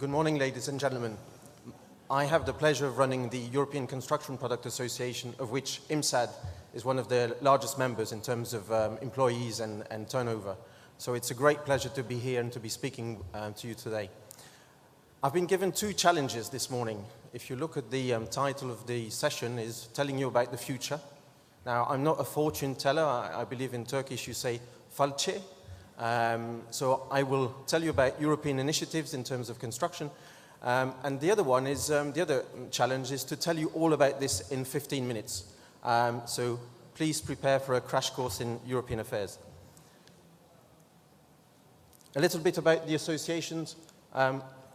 Good morning, ladies and gentlemen. I have the pleasure of running the European Construction Product Association, of which IMSAD is one of the largest members in terms of employees and turnover. So it's a great pleasure to be here and to be speaking to you today. I've been given two challenges this morning. If you look at the title of the session, is telling you about the future. Now, I'm not a fortune teller. I believe in Turkish you say falce. So I will tell you about European initiatives in terms of construction. And the other one is, the other challenge is to tell you all about this in 15 minutes. So please prepare for a crash course in European affairs. A little bit about the associations.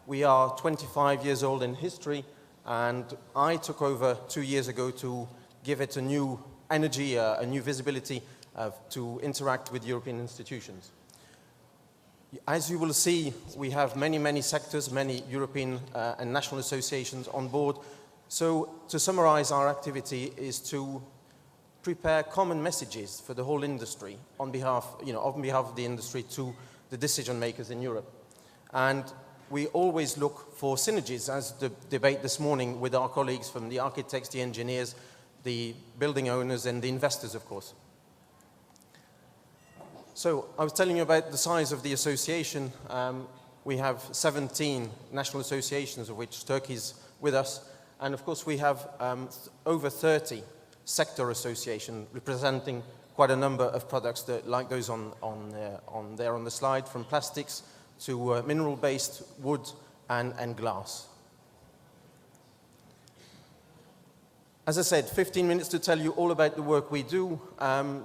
We are 25 years old in history, and I took over 2 years ago to give it a new energy, a new visibility to interact with European institutions. As you will see, we have many sectors, many European and national associations on board. So to summarize, our activity is to prepare common messages for the whole industry on behalf of the industry to the decision makers in Europe. And we always look for synergies, as the debate this morning with our colleagues from the architects, the engineers, the building owners and the investors, of course. So I was telling you about the size of the association. We have 17 national associations, of which Turkey is with us. And of course we have over 30 sector associations representing quite a number of products that, like those on there on the slide, from plastics to mineral-based wood and glass. As I said, 15 minutes to tell you all about the work we do.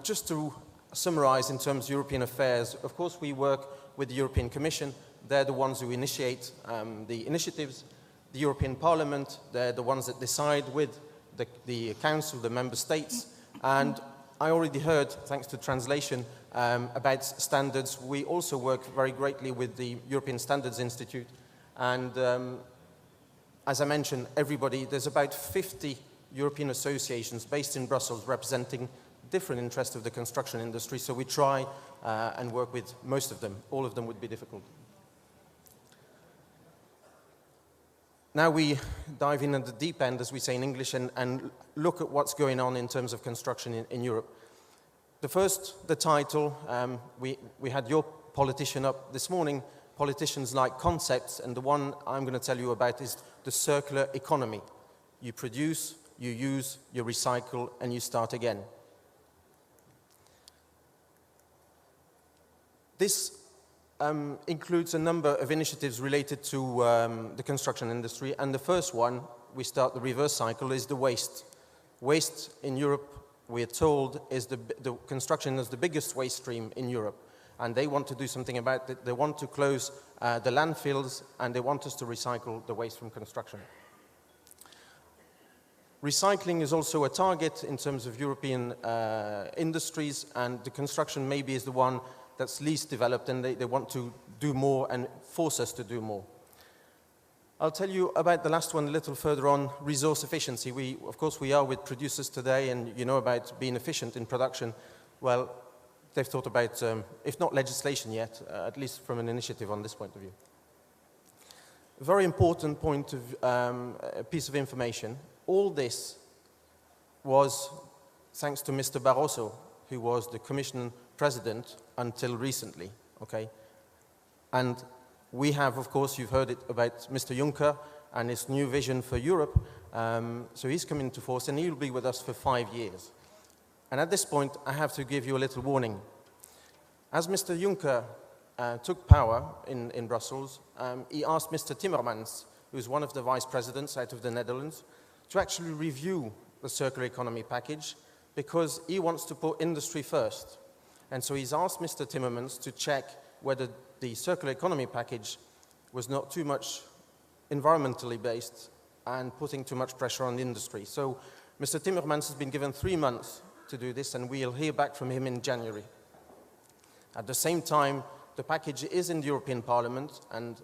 Just to summarize in terms of European affairs, of course we work with the European Commission. They're the ones who initiate the initiatives. The European Parliament, they're the ones that decide with the Council, the Member States. And I already heard, thanks to translation, about standards. We also work very greatly with the European Standards Institute. And as I mentioned, there's about 50 European associations based in Brussels representing different interests of the construction industry, so we try and work with most of them. All of them would be difficult. Now we dive in at the deep end, as we say in English, and look at what's going on in terms of construction in Europe. The title, we had your politician up this morning. Politicians like concepts, and the one I'm going to tell you about is the circular economy. You produce, you use, you recycle, and you start again. This includes a number of initiatives related to the construction industry, and the first one, we start the reverse cycle, is the waste. Waste in Europe, we are told, is the construction is the biggest waste stream in Europe, and they want to do something about it. They want to close the landfills, and they want us to recycle the waste from construction. Recycling is also a target in terms of European industries, and the construction maybe is the one that's least developed, and they want to do more and force us to do more. I'll tell you about the last one a little further on, resource efficiency. Of course, we are with producers today, and you know about being efficient in production. Well, they've thought about, if not legislation yet, at least from an initiative on this point of view. A very important point of a piece of information. All this was thanks to Mr. Barroso, who was the Commission President until recently, okay? And we have, of course, you've heard it about Mr. Juncker and his new vision for Europe. So he's come into force, and he'll be with us for 5 years. And at this point, I have to give you a little warning. As Mr. Juncker took power in Brussels, he asked Mr. Timmermans, who's one of the vice presidents out of the Netherlands, to actually review the circular economy package, because he wants to put industry first. And so he's asked Mr. Timmermans to check whether the circular economy package was not too much environmentally based and putting too much pressure on the industry. So Mr. Timmermans has been given 3 months to do this, and we'll hear back from him in January. At the same time, the package is in the European Parliament, and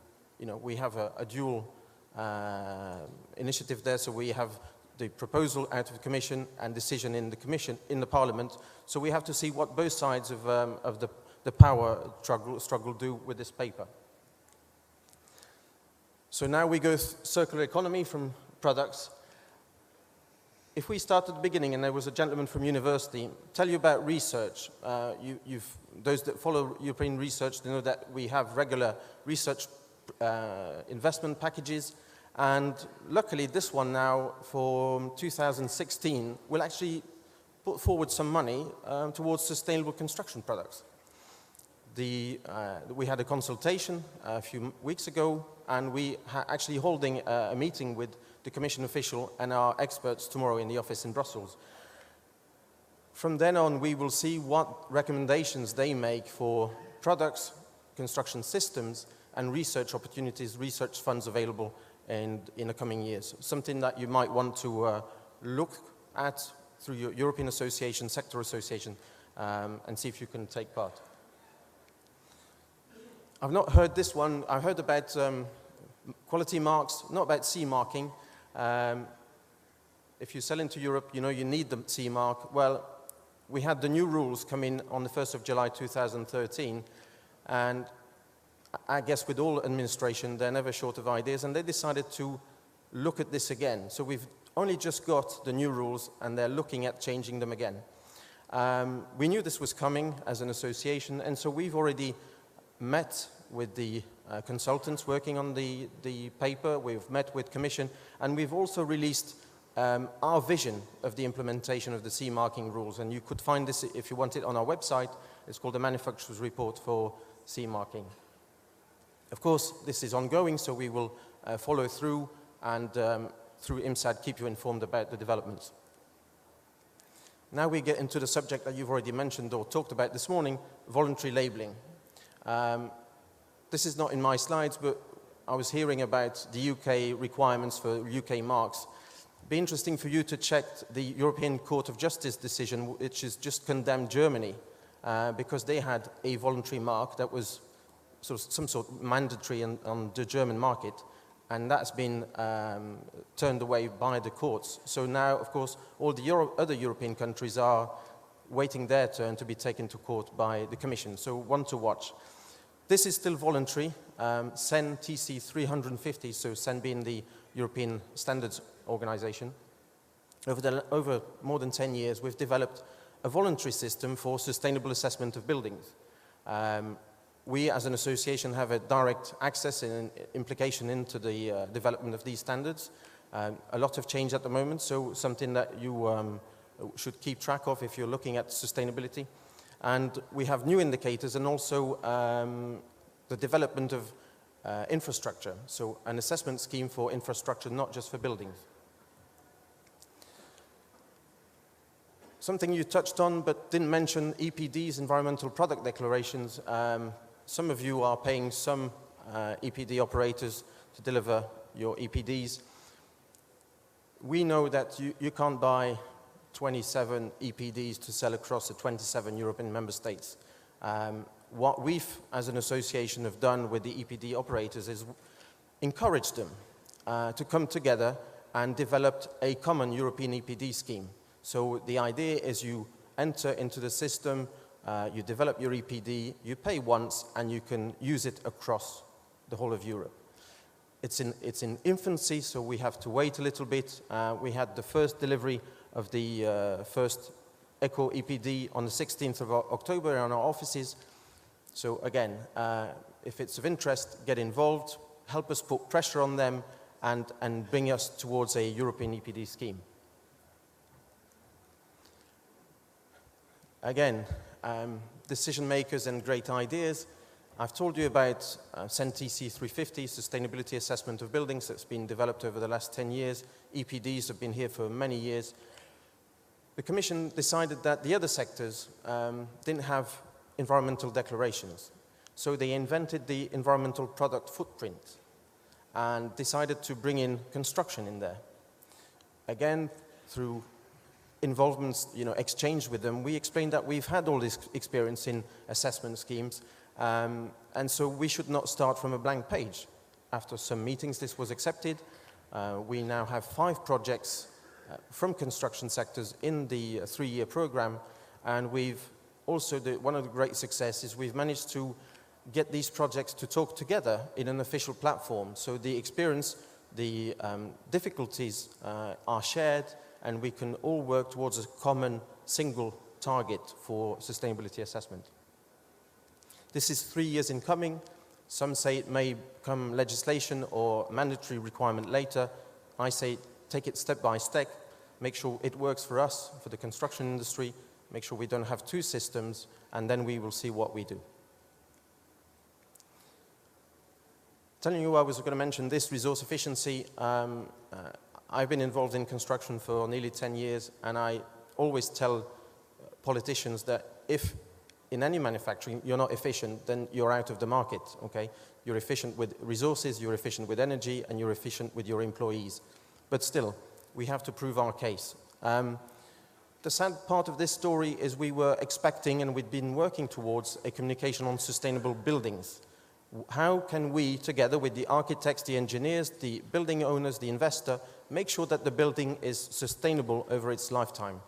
we have a dual initiative there, so we have the proposal out of the Commission and decision in the Commission, in the Parliament. So we have to see what both sides of the power struggle do with this paper. So now we go circular economy from products. If we start at the beginning, and there was a gentleman from university, tell you about research. Those that follow European research, they know that we have regular research investment packages, and luckily this one now for 2016 will actually put forward some money towards sustainable construction products. We had a consultation a few weeks ago, and we are actually holding a meeting with the Commission official and our experts tomorrow in the office in Brussels. From then on, we will see what recommendations they make for products, construction systems, and research opportunities, research funds available in the coming years. Something that you might want to look at through your European association, sector association, and see if you can take part. I've not heard this one. I heard about quality marks, not about CE marking. If you sell into Europe, you know you need the CE mark. Well, we had the new rules come in on the 1st of July 2013, and I guess with all administration, they're never short of ideas, and they decided to look at this again. So we've only just got the new rules, and they're looking at changing them again. We knew this was coming as an association, and so we've already met with the consultants working on the paper, we've met with Commission, and we've also released our vision of the implementation of the CE marking rules, and you could find this, if you want it, on our website. It's called the Manufacturer's Report for CE marking. Of course, this is ongoing, so we will follow through and through IMSAD keep you informed about the developments. Now we get into the subject that you've already mentioned or talked about this morning, voluntary labeling. This is not in my slides, but I was hearing about the UK requirements for UK marks. It'd be interesting for you to check the European Court of Justice decision, which has just condemned Germany, because they had a voluntary mark that was some sort of mandatory on the German market, and that's been turned away by the courts. So now, of course, all the other European countries are waiting their turn to be taken to court by the Commission, so one to watch. This is still voluntary. CEN TC 350, so CEN being the European Standards Organization. Over more than 10 years, we've developed a voluntary system for sustainable assessment of buildings. We, as an association, have a direct access and implication into the development of these standards. A lot of change at the moment, so something that you should keep track of if you're looking at sustainability. And we have new indicators and also the development of infrastructure, so an assessment scheme for infrastructure, not just for buildings. Something you touched on but didn't mention, EPDs, environmental product declarations. Some of you are paying some EPD operators to deliver your EPDs. We know that you can't buy 27 EPDs to sell across the 27 European member states. What we've, as an association, have done with the EPD operators is encourage them to come together and develop a common European EPD scheme. So the idea is you enter into the system, you develop your EPD, you pay once, and you can use it across the whole of Europe. It's in infancy, so we have to wait a little bit. We had the first delivery of the first Eco EPD on the 16th of October in our offices. So again, if it's of interest, get involved, help us put pressure on them, and bring us towards a European EPD scheme. Again, decision makers and great ideas. I've told you about CEN TC 350, Sustainability Assessment of Buildings, that's been developed over the last 10 years. EPDs have been here for many years. The Commission decided that the other sectors didn't have environmental declarations. So they invented the environmental product footprint and decided to bring in construction in there. Again, through involvements, exchange with them, we explained that we've had all this experience in assessment schemes, and so we should not start from a blank page. After some meetings, this was accepted. We now have 5 projects from construction sectors in the 3-year program, and we've also, one of the great successes, we've managed to get these projects to talk together in an official platform. So the experience, the difficulties are shared, and we can all work towards a common single target for sustainability assessment. This is 3 years in coming. Some say it may come legislation or mandatory requirement later. I say take it step by step, make sure it works for us, for the construction industry, make sure we don't have two systems, and then we will see what we do. Telling you I was going to mention this resource efficiency. I've been involved in construction for nearly 10 years, and I always tell politicians that if in any manufacturing you're not efficient, then you're out of the market, okay? You're efficient with resources, you're efficient with energy, and you're efficient with your employees. But still, we have to prove our case. The sad part of this story is we were expecting, and we'd been working towards, a communication on sustainable buildings. How can we, together with the architects, the engineers, the building owners, the investor, make sure that the building is sustainable over its lifetime?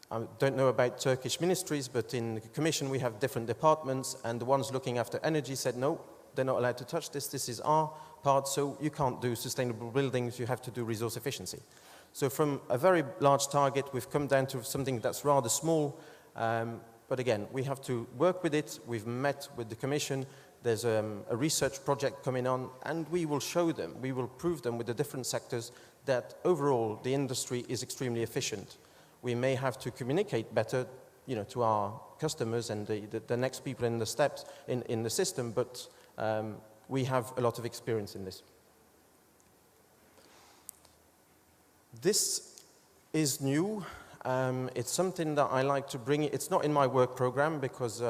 I don't know about Turkish ministries, but in the Commission we have different departments, and the ones looking after energy said, no, they're not allowed to touch this, this is our part, so you can't do sustainable buildings, you have to do resource efficiency. So from a very large target, we've come down to something that's rather small, but again, we have to work with it. We've met with the Commission. There's a research project coming on, and we will show them, we will prove them with the different sectors that overall the industry is extremely efficient. We may have to communicate better, to our customers and the next people in the steps in the system, but we have a lot of experience in this. This is new. It's something that I like to bring. It's not in my work program because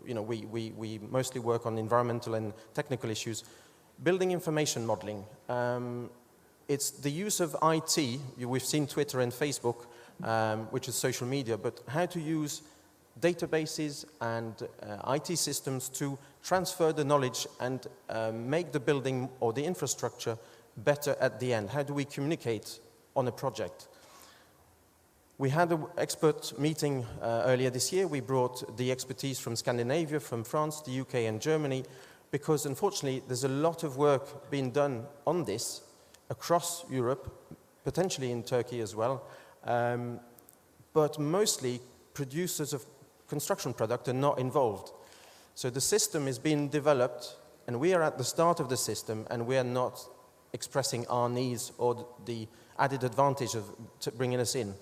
we mostly work on environmental and technical issues. Building information modeling. It's the use of IT. We've seen Twitter and Facebook, which is social media, but how to use databases and IT systems to transfer the knowledge and make the building or the infrastructure better at the end. How do we communicate on a project? We had an expert meeting earlier this year. We brought the expertise from Scandinavia, from France, the UK and Germany, because unfortunately there's a lot of work being done on this across Europe, potentially in Turkey as well, but mostly producers of construction product are not involved. So the system is being developed, and we are at the start of the system, and we are not expressing our needs or the added advantage of bringing us in.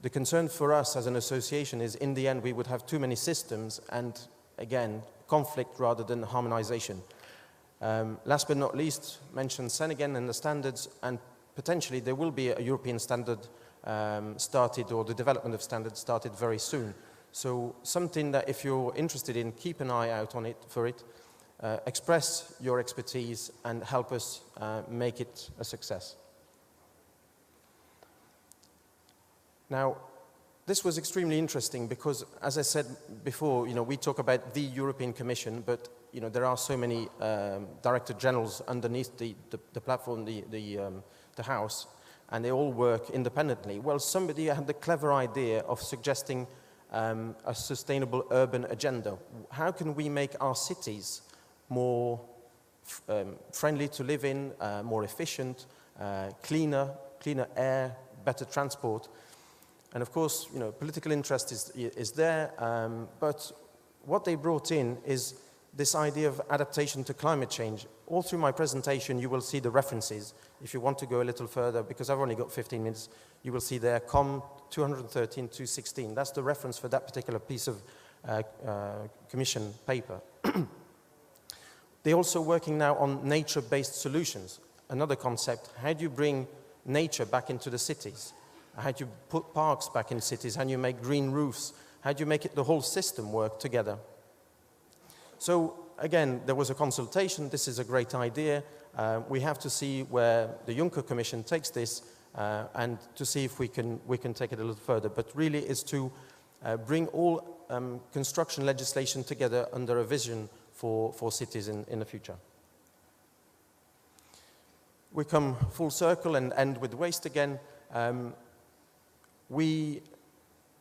The concern for us as an association is, in the end, we would have too many systems and, again, conflict rather than harmonization. Last but not least, mention Schengen and the standards, and potentially there will be a European standard started, or the development of standards started very soon. So something that if you're interested in, keep an eye out on it for it, express your expertise and help us make it a success. Now, this was extremely interesting because, as I said before, we talk about the European Commission, but there are so many Director Generals underneath the platform, the House, and they all work independently. Well, somebody had the clever idea of suggesting a sustainable urban agenda. How can we make our cities more friendly to live in, more efficient, cleaner air, better transport? And of course, political interest is there, but what they brought in is this idea of adaptation to climate change. All through my presentation, you will see the references. If you want to go a little further, because I've only got 15 minutes, you will see there COM 213, 216. That's the reference for that particular piece of Commission paper. They're also working now on nature-based solutions. Another concept, how do you bring nature back into the cities? How do you put parks back in cities? How do you make green roofs? How do you make the whole system work together? So again, there was a consultation. This is a great idea. We have to see where the Juncker Commission takes this and to see if we can take it a little further. But really is to bring all construction legislation together under a vision for cities in the future. We come full circle and end with waste again. We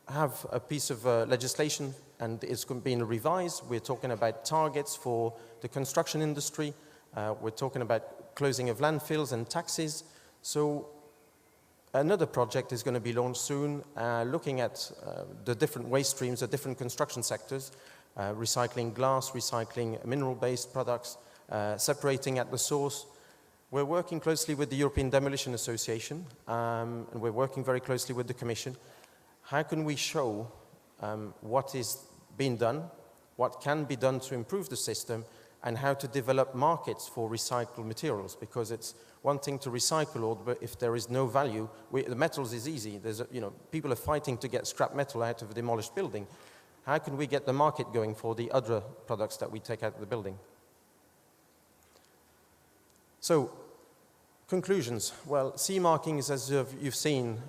have a piece of legislation and it's being revised. We're talking about targets for the construction industry. We're talking about closing of landfills and taxes. So another project is going to be launched soon, looking at the different waste streams, the different construction sectors, recycling glass, recycling mineral-based products, separating at the source. We're working closely with the European Demolition Association, and we're working very closely with the Commission. How can we show what is being done, what can be done to improve the system, and how to develop markets for recycled materials? Because it's one thing to recycle all, but if there is no value, the metals is easy. People are fighting to get scrap metal out of a demolished building. How can we get the market going for the other products that we take out of the building? So, conclusions. Well, CE markings, as you've seen,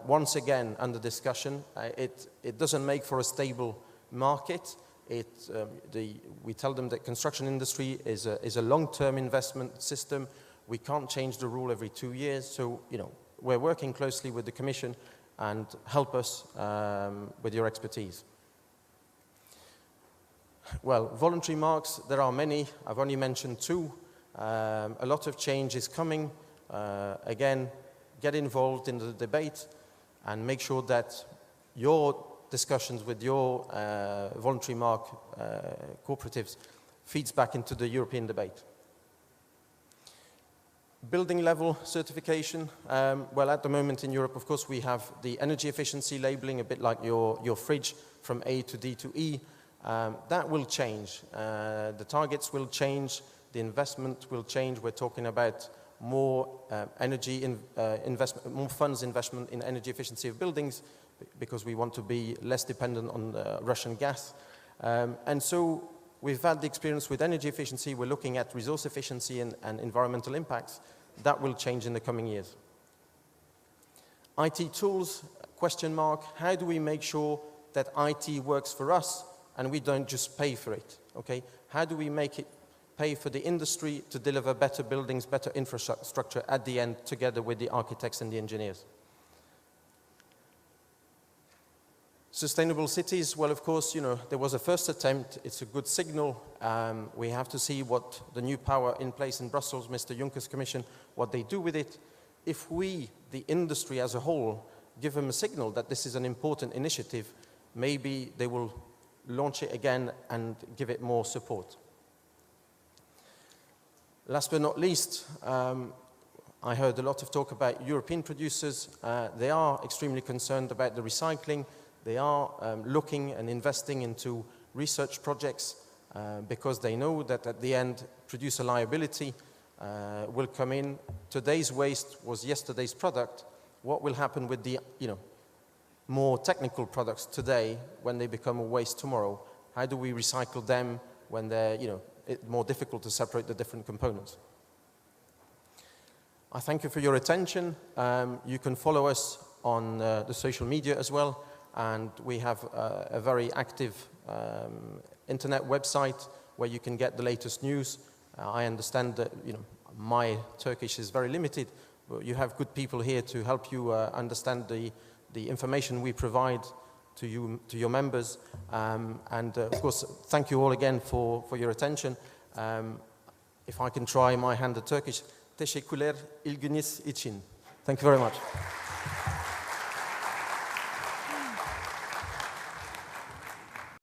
once again under discussion. It doesn't make for a stable market. We tell them that construction industry is a long-term investment system. We can't change the rule every 2 years. So, we're working closely with the Commission, and help us with your expertise. Well, voluntary marks, there are many. I've only mentioned 2. A lot of change is coming. Again, get involved in the debate and make sure that your discussions with your voluntary mark cooperatives feeds back into the European debate. Building level certification. Well, at the moment in Europe, of course, we have the energy efficiency labeling, a bit like your fridge, from A to D to E. That will change. The targets will change. The investment will change. We're talking about more energy investment, more funds investment in energy efficiency of buildings, because we want to be less dependent on Russian gas. And so we've had the experience with energy efficiency. We're looking at resource efficiency and environmental impacts. That will change in the coming years. IT tools, question mark. How do we make sure that IT works for us and we don't just pay for it? Okay? How do we make it pay for the industry to deliver better buildings, better infrastructure at the end, together with the architects and the engineers? Sustainable cities, well, of course, there was a first attempt. It's a good signal. We have to see what the new power in place in Brussels, Mr. Juncker's Commission, what they do with it. If we, the industry as a whole, give them a signal that this is an important initiative, maybe they will launch it again and give it more support. Last but not least, I heard a lot of talk about European producers. They are extremely concerned about the recycling. They are looking and investing into research projects because they know that at the end, producer liability will come in. Today's waste was yesterday's product. What will happen with the more technical products today when they become a waste tomorrow? How do we recycle them when they're it's more difficult to separate the different components? I thank you for your attention. You can follow us on the social media as well, and we have a very active internet website where you can get the latest news. I understand that my Turkish is very limited, but you have good people here to help you understand the information we provide to your members. And of course, thank you all again for your attention. If I can try my hand at Turkish, teşekkürler ilginiz için. Thank you very much.